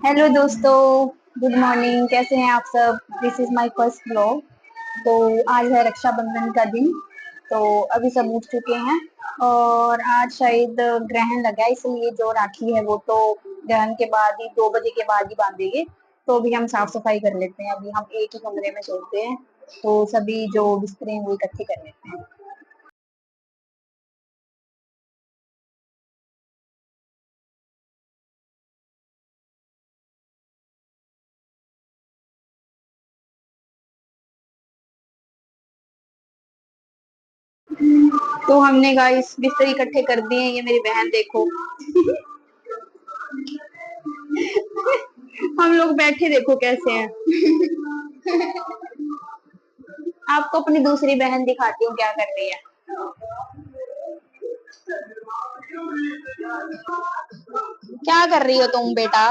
Hello दोस्तों, good morning. कैसे हैं आप सब? This is my first vlog. तो आज है रक्षाबंधन का दिन। तो अभी सब उठ चुके हैं और आज शायद ग्रहण लगा है, इसलिए जो राखी है वो तो ग्रहण के बाद ही 2 बजे के बाद ही बांधेंगे। तो अभी हम साफ सफाई कर लेते हैं। अभी हम एक ही कमरे में सोते हैं, तो सभी जो बिस्तर हैं वो इकट्ठे कर लेते हैं। तो हमने गाइस बिस्तर इकट्ठे कर दिए हैं। ये मेरी बहन देखो। हम लोग बैठे देखो कैसे हैं। आपको अपनी दूसरी बहन दिखाती हूँ क्या कर रही है। क्या कर रही हो तुम बेटा?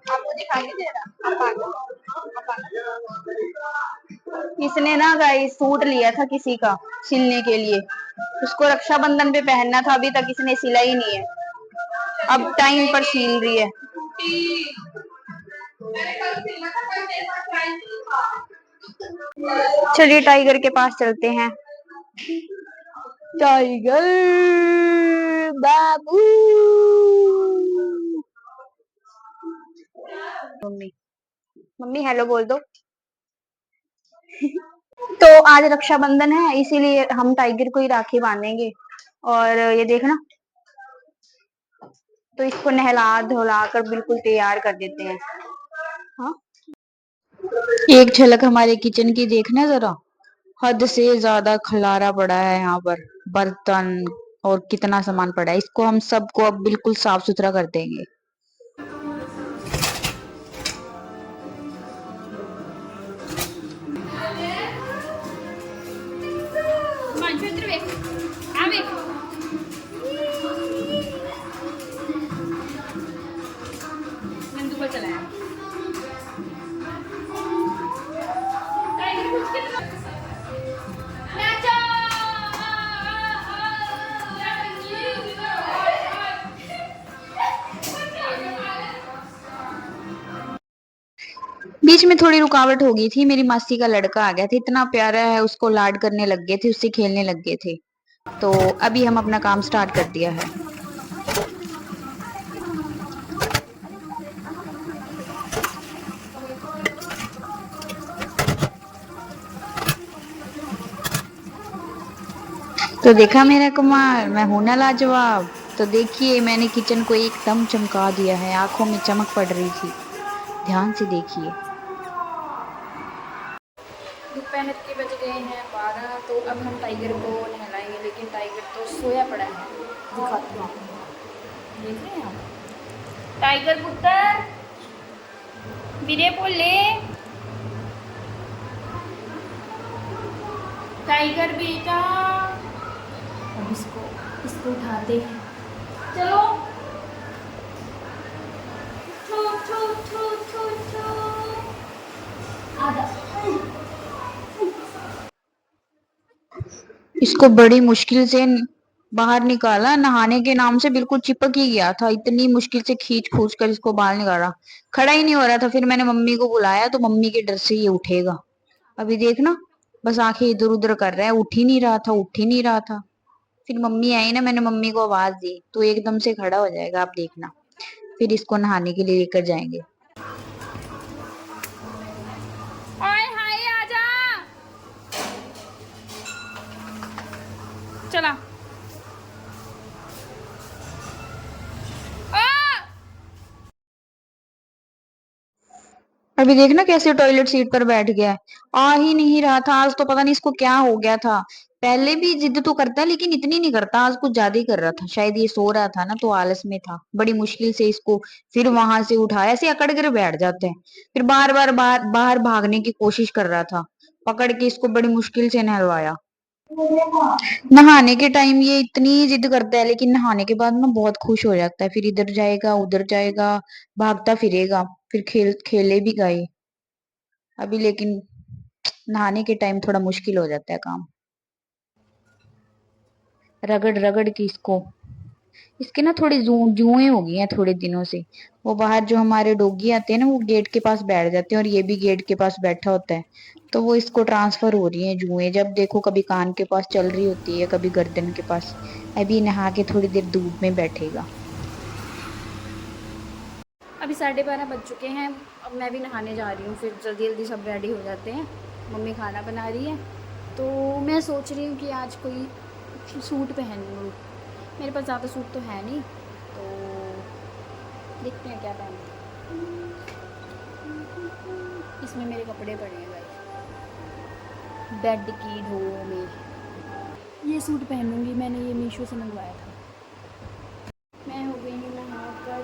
आपको दिखाई नहीं दे रहा? इसने ना गाइस सूट लिया था किसी का सिलने के लिए। उसको रक्षाबंधन पे पहनना था, अभी तक इसने सिला ही नहीं है। अब टाइम पर सिल रही है। चलिए टाइगर के पास चलते हैं। टाइगर बाबू। मम्मी, मम्मी हेलो बोल दो। तो आज रक्षाबंधन है, इसीलिए हम टाइगर को ही राखी बांधेंगे। और ये देखना, तो इसको नहला धुला कर बिल्कुल तैयार कर देते हैं। हाँ, एक झलक हमारे किचन की देखना जरा। हद से ज्यादा खलारा पड़ा है यहाँ पर। बर्तन और कितना सामान पड़ा है, इसको हम सबको अब बिल्कुल साफ सुथरा कर देंगे। बीच में थोड़ी रुकावट हो गई थी, मेरी मासी का लड़का आ गया था। इतना प्यारा है, उसको लाड करने लग गए थे, उससे खेलने लग गए थे। तो अभी हम अपना काम स्टार्ट कर दिया है। तो देखा मेरा कुमार, मैं हूं ना लाजवाब। तो देखिए मैंने किचन को एकदम चमका दिया है, आंखों में चमक पड़ रही थी। ध्यान से देखिए। दोपहर के बज गए हैं 12। तो अब हम टाइगर को नहलाएंगे, लेकिन टाइगर तो सोया पड़ा है। दिखाती हूँ आपको। देख रहे हैं आप टाइगर पुत्र? विरे बोले टाइगर बेटा। अब इसको इसको उठाते हैं। चलो। छू छू छू छू छू। आजा। इसको बड़ी मुश्किल से बाहर निकाला। नहाने के नाम से बिल्कुल चिपक ही गया था। इतनी मुश्किल से खींच खूंच कर इसको बाहर निकाला, खड़ा ही नहीं हो रहा था। फिर मैंने मम्मी को बुलाया, तो मम्मी के डर से ये उठेगा। अभी देखना, बस आंखें इधर उधर कर रहा है। उठ ही नहीं रहा था, उठ ही नहीं रहा था। फिर मम्मी आई ना, मैंने मम्मी को आवाज दी तो एकदम से खड़ा हो जाएगा। आप देखना, फिर इसको नहाने के लिए लेकर जाएंगे। ओए हाय आजा। चला। अभी देखना कैसे टॉयलेट सीट पर बैठ गया है। आ ही नहीं रहा था। आज तो पता नहीं इसको क्या हो गया था। पहले भी जिद तो करता है, लेकिन इतनी नहीं करता। आज कुछ ज्यादा ही कर रहा था। शायद ये सो रहा था ना, तो आलस में था। बड़ी मुश्किल से इसको फिर वहां से उठाया। ऐसे अकड़ कर बैठ जाते हैं। फिर बार बार बाहर बाहर भागने की कोशिश कर रहा था। पकड़ के इसको बड़ी मुश्किल से नहलवाया। नहाने के टाइम ये इतनी जिद करता है, लेकिन नहाने के बाद ना बहुत खुश हो जाता है। फिर इधर जाएगा उधर जाएगा, भागता फिरेगा। फिर खेले भी गए अभी, लेकिन नहाने के टाइम थोड़ा मुश्किल हो जाता है काम। रगड़ रगड़ के इसको इसके ना थोड़ी जुएं हो गई हैं थोड़े दिनों से। वो बाहर जो हमारे डॉगी आते हैं ना, वो गेट के पास बैठ जाते हैं और ये भी गेट के पास बैठा होता है। तो वो इसको ट्रांसफर हो रही है जुएं, जब देखो कभी कान के पास चल रही होती है, कभी गर्दन के पास। अभी नहा के थोड़ी देर धूप में बैठेगा। अभी 12:30 बज चुके हैं। अब मैं भी नहाने जा रही हूँ, फिर जल्दी जल्दी सब रेडी हो जाते हैं। मम्मी खाना बना रही है, तो मैं सोच रही हूँ कि आज कोई सूट पहन लूँ। मेरे पास ज़्यादा सूट तो है नहीं, तो देखते हैं क्या पहनते हैं। इसमें मेरे कपड़े पड़े हैं भाई, बेड की ढो में। ये सूट पहनूँगी, मैंने ये मीशो से मंगवाया था। मैं हो गई हूँ नहा कर,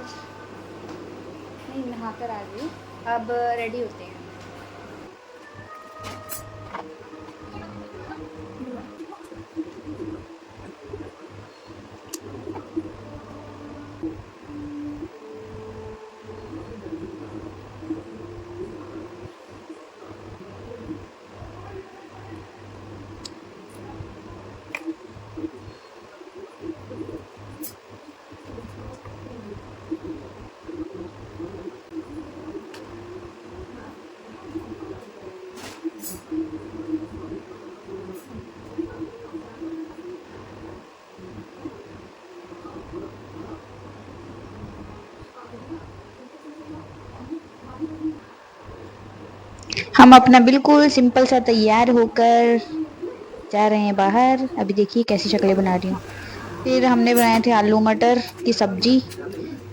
नहीं नहा कर आ गई। अब रेडी होते हैं। हम अपना बिल्कुल सिंपल सा तैयार होकर जा रहे हैं बाहर। अभी देखिए कैसी शक्लें बना रही हूँ। फिर हमने बनाए थे आलू मटर की सब्जी।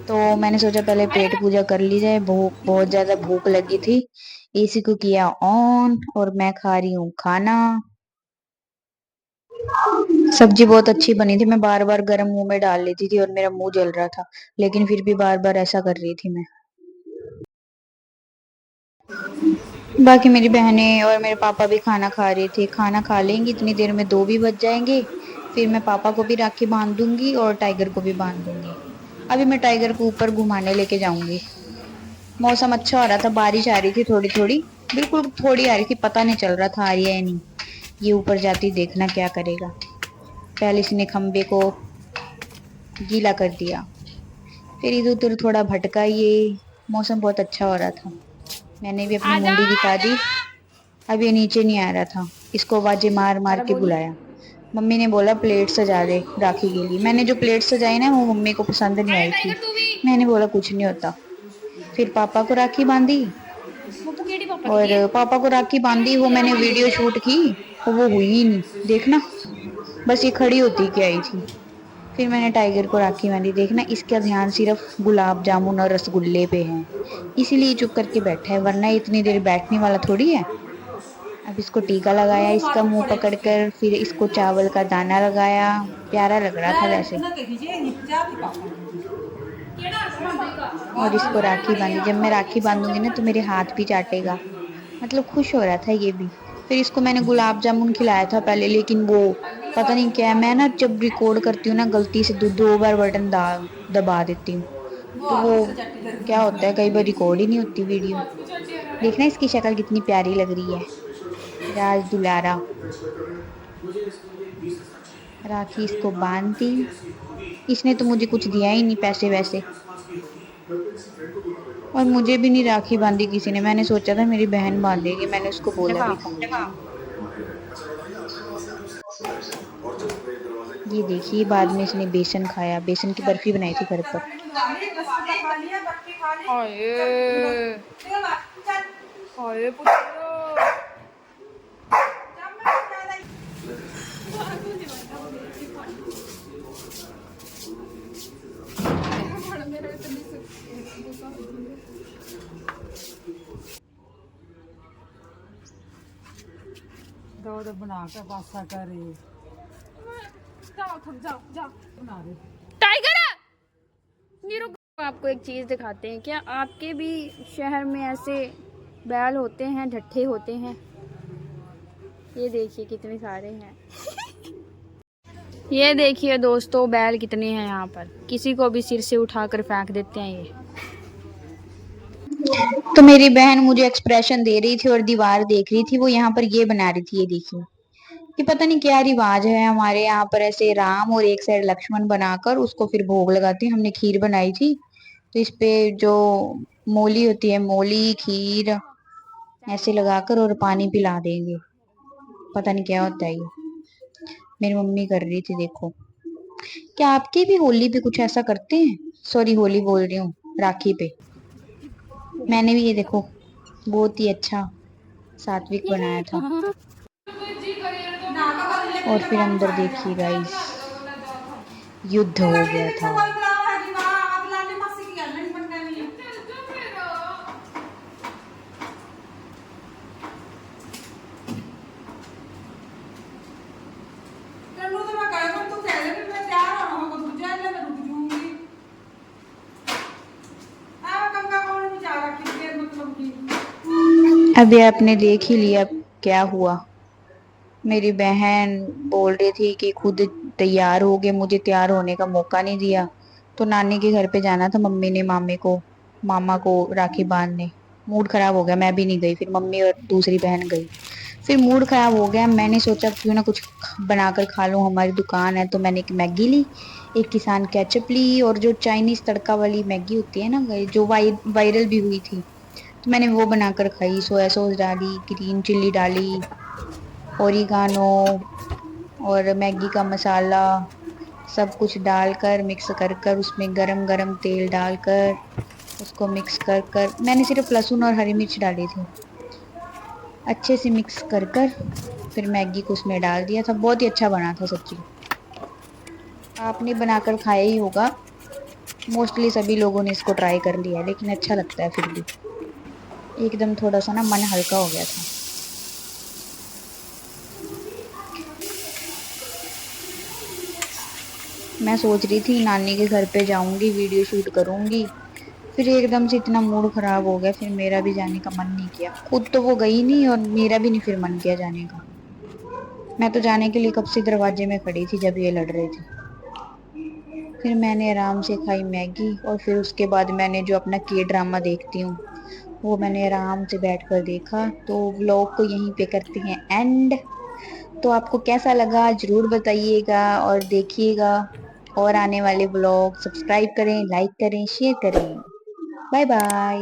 तो मैंने सोचा पहले पेट पूजा कर ली जाए, भूख बहुत ज्यादा भूख लगी थी। एसी को किया ऑन और मैं खा रही हूँ खाना। सब्जी बहुत अच्छी बनी थी। मैं बार बार गरम मुंह में डाल लेती थी और मेरा मुंह जल रहा था, लेकिन फिर भी बार बार ऐसा कर रही थी मैं। बाकी मेरी बहनें और मेरे पापा भी खाना खा रहे थे। खाना खा लेंगी इतनी देर में, 2 भी बज जाएंगे। फिर मैं पापा को भी राखी बांध दूंगी और टाइगर को भी बांध दूंगी। अभी मैं टाइगर को ऊपर घुमाने लेके जाऊंगी। मौसम अच्छा हो रहा था, बारिश आ रही थी थोड़ी थोड़ी, बिल्कुल थोड़ी आ रही थी, पता नहीं चल रहा था आ रही है या नहीं। ये ऊपर जाती देखना क्या करेगा। पहले इसने खंबे को गीला कर दिया, फिर इधर उधर थोड़ा भटका ये। मौसम बहुत अच्छा हो रहा था। मैंने भी अपनी आजा मुंडी दिखा आजा। दी। अब ये नीचे नहीं आ रहा था, इसको आवाजें मार मार जरा के बोली। बुलाया। मम्मी ने बोला प्लेट सजा दे राखी के लिए। मैंने जो प्लेट सजाई ना, वो मम्मी को पसंद नहीं आया आई थी। टाइगर तू भी। मैंने बोला कुछ नहीं होता। फिर पापा को राखी बांधी, पप्पू केड़ी पापा की और है। पापा को राखी बांधी, वो मैंने वीडियो शूट की, और वो हुई ही नहीं। देखना, बस ये खड़ी होती क्या आई थी। फिर मैंने टाइगर को राखी बांधी। देखना इसका ध्यान सिर्फ गुलाब जामुन और रसगुल्ले पे है, इसीलिए चुप करके बैठा है, वरना इतनी देर बैठने वाला थोड़ी है। अब इसको टीका लगाया इसका मुंह पकड़कर, फिर इसको चावल का दाना लगाया। प्यारा लग रहा था वैसे। और इसको राखी बांधी। जब मैं राखी बांधूंगी ना तो मेरे हाथ भी चाटेगा। मतलब खुश हो रहा था ये भी। फिर इसको मैंने गुलाब जामुन खिलाया था पहले, लेकिन वो पता नहीं क्या है, मैं ना जब रिकॉर्ड करती हूँ ना गलती से 2 बार बटन दबा देती हूँ। तो वो क्या होता है, कई बार रिकॉर्ड ही नहीं होती वीडियो। देखना इसकी शक्ल कितनी प्यारी लग रही है, राज दुलारा। राखी इसको बांध दी। इसने तो मुझे कुछ दिया ही नहीं, पैसे वैसे। और मुझे भी नहीं राखी बांधी किसी ने। मैंने सोचा था मेरी बहन बांधेगी, मैंने उसको बोला दिखा। भी था। ये देखिए बाद में इसने बेसन खाया। बेसन की बर्फी बनाई थी घर पर। हाय हाय पुत्र। दो बना के पासा करे जाओ थक जाओ जाओ। बना रहे। टाइगर ये रुको, आपको एक चीज़ दिखाते हैं। क्या आपके भी शहर में ऐसे बैल होते हैं, ढट्ठे होते हैं? ये देखिए कितने सारे हैं। ये देखिए दोस्तों, बैल कितने हैं यहाँ पर। किसी को भी सिर से उठाकर फेंक देते हैं ये। तो मेरी बहन मुझे एक्सप्रेशन दे रही थी और दीवार देख रही थी। वो यहाँ पर ये बना रही थी, ये देखिए। कि पता नहीं क्या रिवाज है हमारे यहाँ पर, ऐसे राम और एक साइड लक्ष्मण बनाकर उसको फिर भोग लगाते हैं। हमने खीर बनाई थी, तो इस पे जो मोली होती है, मोली खीर ऐसे लगाकर और पानी पिला देंगे। पता नहीं क्या होता है ये, मेरी मम्मी कर रही थी देखो। क्या आपके भी होली पे कुछ ऐसा करते हैं? सॉरी, होली बोल रही हूँ, राखी पे। मैंने भी ये देखो बहुत ही अच्छा सात्विक बनाया था। और फिर अंदर देखिए गाइस, युद्ध हो गया था। अभी आपने देख ही लिया क्या हुआ। मेरी बहन बोल रही थी कि खुद तैयार हो गए, मुझे तैयार होने का मौका नहीं दिया। तो नानी के घर पे जाना था मम्मी ने, मामा को राखी बांधने। मूड खराब हो गया, मैं भी नहीं गई। फिर मम्मी और दूसरी बहन गई। फिर मूड खराब हो गया, मैंने सोचा क्यों ना कुछ बनाकर खा लूं, हमारी दुकान है। तो मैंने एक मैगी ली, एक किसान केचप ली, और जो चाइनीज तड़का वाली मैगी होती है ना, जो वायरल भी हुई थी, तो मैंने वो बनाकर खाई। सोया सॉस डाली, ग्रीन चिल्ली डाली, ओरिगानो और मैगी का मसाला, सब कुछ डालकर मिक्स कर कर उसमें गरम गरम तेल डालकर उसको मिक्स कर कर मैंने सिर्फ लहसुन और हरी मिर्च डाली थी। अच्छे से मिक्स कर कर फिर मैगी को उसमें डाल दिया था। बहुत ही अच्छा बना था सच्ची। आपने बनाकर खाया ही होगा, मोस्टली सभी लोगों ने इसको ट्राई कर लिया है, लेकिन अच्छा लगता है फिर भी। एकदम थोड़ा सा ना मन हल्का हो गया था। मैं सोच रही थी नानी के घर पे जाऊंगी, वीडियो शूट करूंगी, फिर एकदम से इतना मूड खराब हो गया, फिर मेरा भी जाने का मन नहीं किया। खुद तो वो गई नहीं और मेरा भी नहीं फिर मन किया जाने का। मैं तो जाने के लिए कब से दरवाजे में खड़ी थी जब ये लड़ रहे थे। फिर मैंने आराम से खाई मैगी, और फिर उसके बाद मैंने जो अपना के ड्रामा देखती हूँ वो मैंने आराम से बैठकर देखा। तो व्लॉग को यहीं पे करते हैं एंड। तो आपको कैसा लगा जरूर बताइएगा और देखिएगा, और आने वाले व्लॉग सब्सक्राइब करें, लाइक करें, शेयर करें। Bye bye.